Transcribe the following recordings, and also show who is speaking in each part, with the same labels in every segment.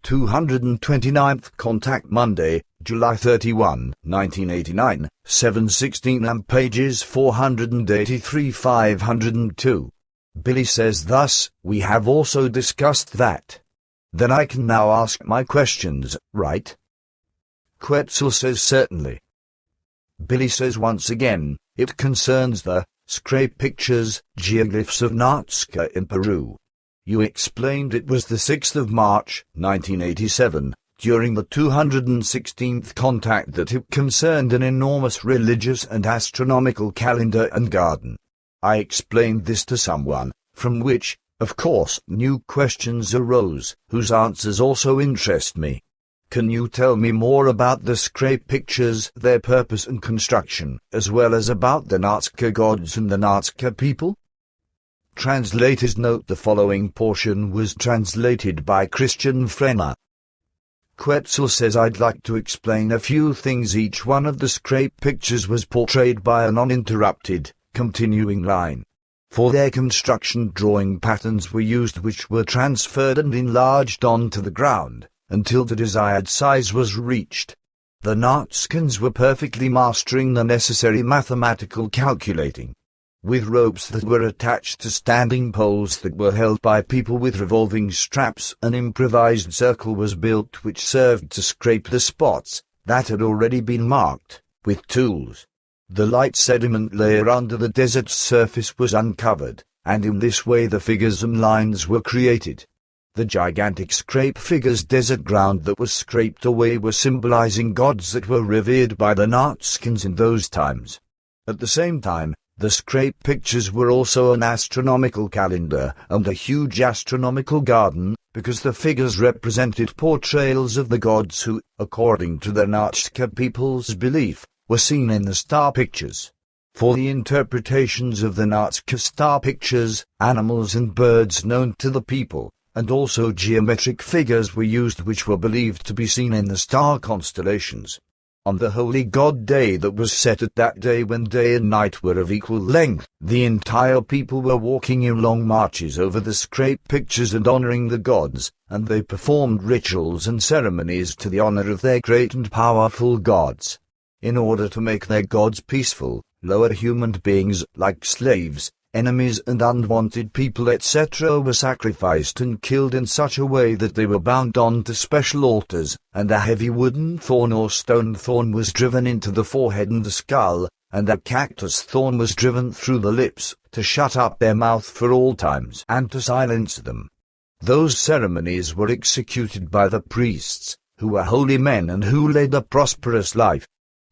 Speaker 1: 229th Contact Monday, July 31, 1989, 7:16 am pages 483-502. Billy says thus, we have also discussed that. Then I can now ask my questions, right? Quetzal says certainly. Billy says once again, it concerns the scrape pictures, geoglyphs of Nazca in Peru. You explained it was the 6th of March, 1987, during the 216th contact that it concerned an enormous religious and astronomical calendar and garden. I explained this to someone, from which, of course, new questions arose, whose answers also interest me. Can you tell me more about the scrape pictures, their purpose and construction, as well as about the Nazca gods and the Nazca people? Translators note the following portion was translated by Christian Fremer. Quetzal says I'd like to explain a few things. Each one of the scrape pictures was portrayed by an uninterrupted, continuing line. For their construction, drawing patterns were used which were transferred and enlarged onto the ground, until the desired size was reached. The Nazcans were perfectly mastering the necessary mathematical calculating. With ropes that were attached to standing poles that were held by people with revolving straps, an improvised circle was built which served to scrape the spots that had already been marked with tools. The light sediment layer under the desert's surface was uncovered, and in this way the figures and lines were created. The gigantic scrape figures desert ground that was scraped away were symbolizing gods that were revered by the Nazcans in those times. At the same time, the scrape pictures were also an astronomical calendar and a huge astronomical garden, because the figures represented portrayals of the gods who, according to the Nazca people's belief, were seen in the star pictures. For the interpretations of the Nazca star pictures, animals and birds known to the people, and also geometric figures were used which were believed to be seen in the star constellations. On the holy god day that was set at that day when day and night were of equal length, the entire people were walking in long marches over the scrape pictures and honoring the gods, and they performed rituals and ceremonies to the honor of their great and powerful gods. In order to make their gods peaceful, lower human beings like slaves, enemies and unwanted people etc. were sacrificed and killed in such a way that they were bound on to special altars, and a heavy wooden thorn or stone thorn was driven into the forehead and the skull, and a cactus thorn was driven through the lips, to shut up their mouth for all times and to silence them. Those ceremonies were executed by the priests, who were holy men and who led a prosperous life.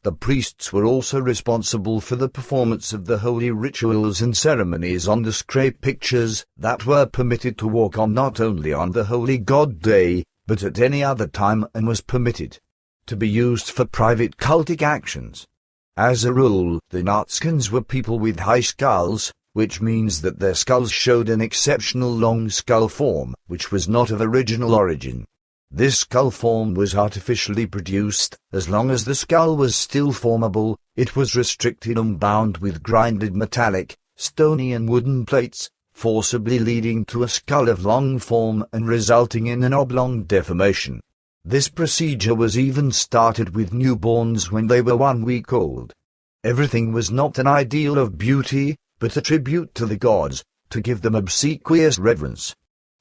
Speaker 1: The priests were also responsible for the performance of the holy rituals and ceremonies on the scrape pictures that were permitted to walk on not only on the holy god day, but at any other time, and was permitted to be used for private cultic actions. As a rule, the Nazcans were people with high skulls, which means that their skulls showed an exceptional long skull form, which was not of original origin. This skull form was artificially produced. As long as the skull was still formable, it was restricted and bound with grinded metallic, stony and wooden plates, forcibly leading to a skull of long form and resulting in an oblong deformation. This procedure was even started with newborns when they were 1 week old. Everything was not an ideal of beauty, but a tribute to the gods, to give them obsequious reverence.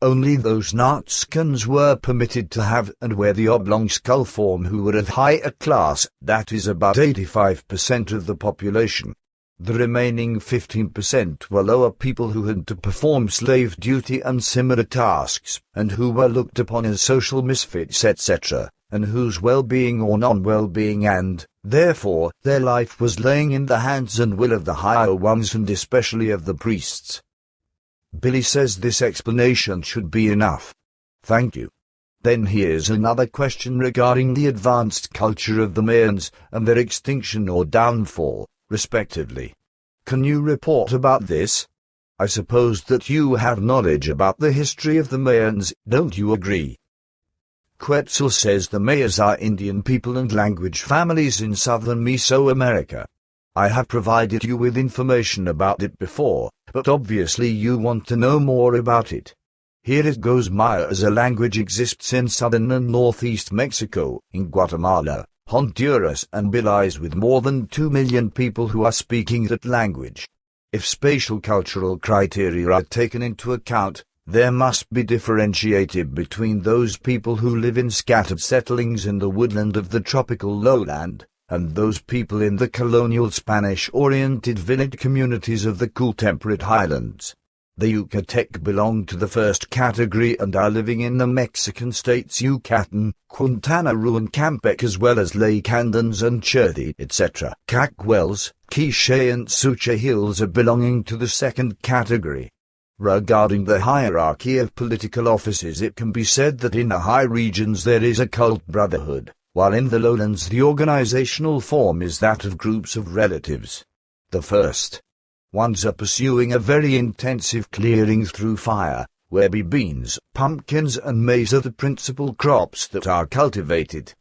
Speaker 1: Only those Nazcans were permitted to have and wear the oblong skull form who were of higher class, that is about 85% of the population. The remaining 15% were lower people who had to perform slave duty and similar tasks, and who were looked upon as social misfits etc., and whose well-being or non-well-being and, therefore, their life was laying in the hands and will of the higher ones and especially of the priests. Billy says this explanation should be enough. Thank you. Then here's another question regarding the advanced culture of the Mayans and their extinction or downfall, respectively. Can you report about this? I suppose that you have knowledge about the history of the Mayans, don't you agree? Quetzal says the Mayas are Indian people and language families in southern Mesoamerica. I have provided you with information about it before, but obviously you want to know more about it. Here it goes. Maya as a language exists in southern and northeast Mexico, in Guatemala, Honduras and Belize, with more than 2 million people who are speaking that language. If spatial cultural criteria are taken into account, there must be differentiated between those people who live in scattered settlings in the woodland of the tropical lowland, and those people in the colonial Spanish-oriented village communities of the cool temperate highlands. The Yucatec belong to the first category and are living in the Mexican states Yucatan, Quintana Roo and Campeche, as well as Lake Andans and Cherty, etc. Cacuels, Quiché and Sucha Hills are belonging to the second category. Regarding the hierarchy of political offices, it can be said that in the high regions there is a cult brotherhood, while in the lowlands the organizational form is that of groups of relatives. The first ones are pursuing a very intensive clearing through fire, where beans, pumpkins and maize are the principal crops that are cultivated.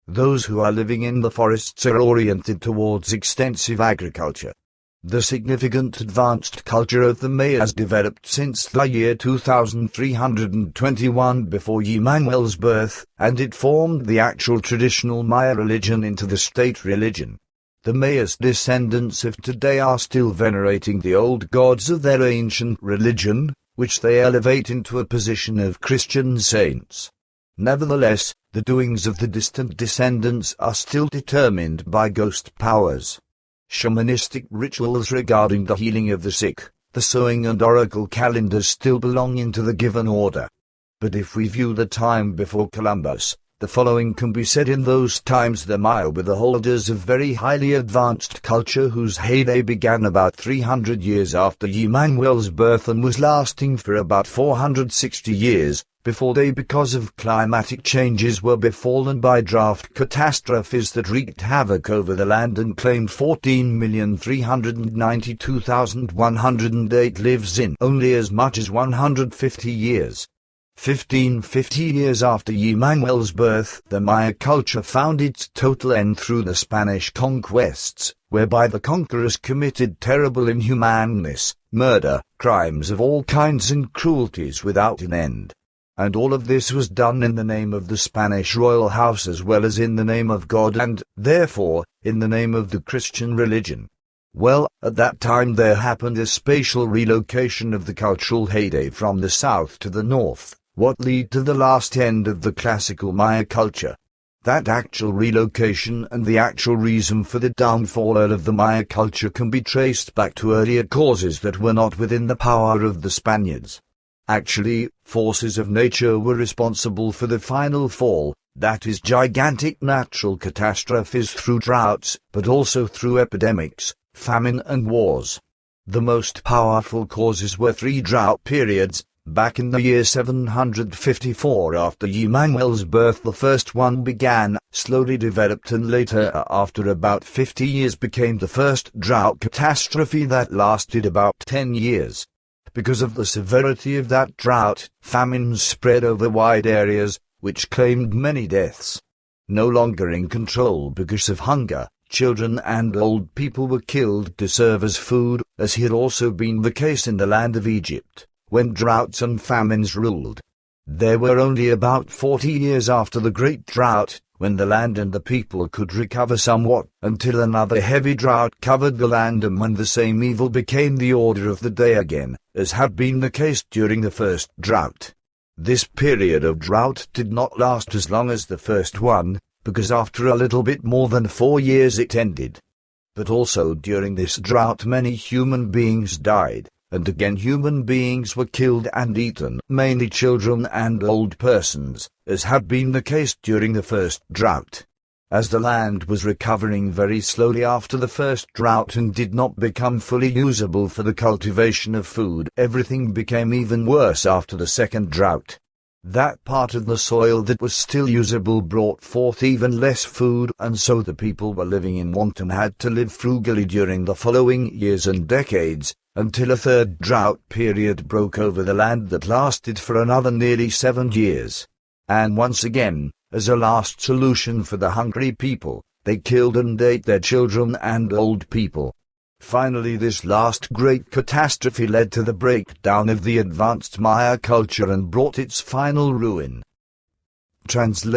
Speaker 1: Those who are living in the forests are oriented towards extensive agriculture. The significant advanced culture of the Maya has developed since the year 2321 before Emmanuel's birth, and it formed the actual traditional Maya religion into the state religion. The Maya's descendants of today are still venerating the old gods of their ancient religion, which they elevate into a position of Christian saints. Nevertheless, the doings of the distant descendants are still determined by ghost powers. Shamanistic rituals regarding the healing of the sick, the sowing and oracle calendars still belong into the given order. But if we view the time before Columbus, the following can be said. In those times the Maya were the holders of very highly advanced culture whose heyday began about 300 years after Emmanuel's birth and was lasting for about 460 years, before they, because of climatic changes, were befallen by drought catastrophes that wreaked havoc over the land and claimed 14,392,108 lives in only as much as 150 years. 1550 years after Emmanuel's birth, the Maya culture found its total end through the Spanish conquests, whereby the conquerors committed terrible inhumaneness, murder, crimes of all kinds and cruelties without an end. And all of this was done in the name of the Spanish royal house as well as in the name of God and, therefore, in the name of the Christian religion. Well, at that time there happened a spatial relocation of the cultural heyday from the south to the north, what led to the last end of the classical Maya culture. That actual relocation and the actual reason for the downfall of the Maya culture can be traced back to earlier causes that were not within the power of the Spaniards. Actually, forces of nature were responsible for the final fall, that is, gigantic natural catastrophes through droughts, but also through epidemics, famine and wars. The most powerful causes were 3 drought periods. Back in the year 754 after Emmanuel's birth, the first one began, slowly developed, and later, after about 50 years, became the first drought catastrophe that lasted about 10 years. Because of the severity of that drought, famine spread over wide areas, which claimed many deaths. No longer in control because of hunger, children and old people were killed to serve as food, as had also been the case in the land of Egypt, when droughts and famines ruled. There were only about 40 years after the Great Drought, when the land and the people could recover somewhat, until another heavy drought covered the land and when the same evil became the order of the day again, as had been the case during the first drought. This period of drought did not last as long as the first one, because after a little bit more than 4 years it ended. But also during this drought many human beings died, and again human beings were killed and eaten, mainly children and old persons, as had been the case during the first drought. As the land was recovering very slowly after the first drought and did not become fully usable for the cultivation of food, everything became even worse after the second drought. That part of the soil that was still usable brought forth even less food, and so the people were living in want and had to live frugally during the following years and decades, until a third drought period broke over the land that lasted for another nearly 7 years. And once again, as a last solution for the hungry people, they killed and ate their children and old people. Finally, this last great catastrophe led to the breakdown of the advanced Maya culture and brought its final ruin. Translation